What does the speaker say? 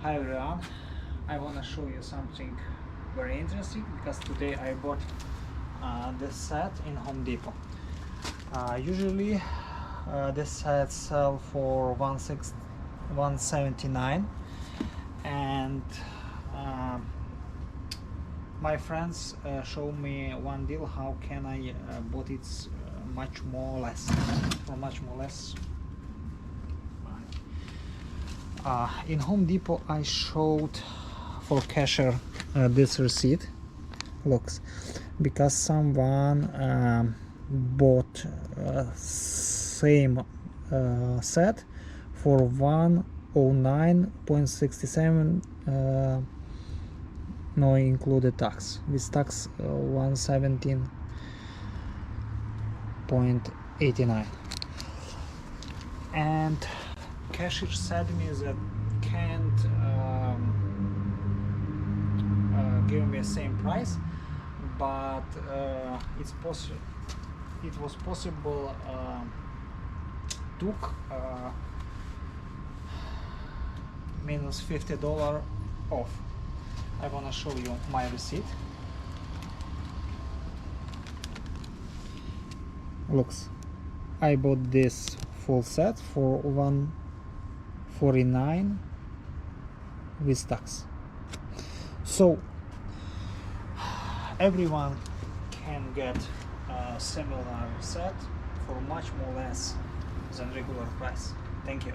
Hi everyone, I want to show you something very interesting because today I bought this set in Home Depot. Usually this set sell for $179, and my friends show me one deal how can I bought it much more less for much more less. In Home Depot I showed for cashier this receipt. Looks, because someone bought same set for 109.67, no included tax, with tax 117.89, and cashier said me that can't give me the same price, but it was possible took minus $50 off. I want to show you my receipt. Looks, I bought this full set for $149 with tax. So everyone can get a similar set for much more less than regular price. Thank you.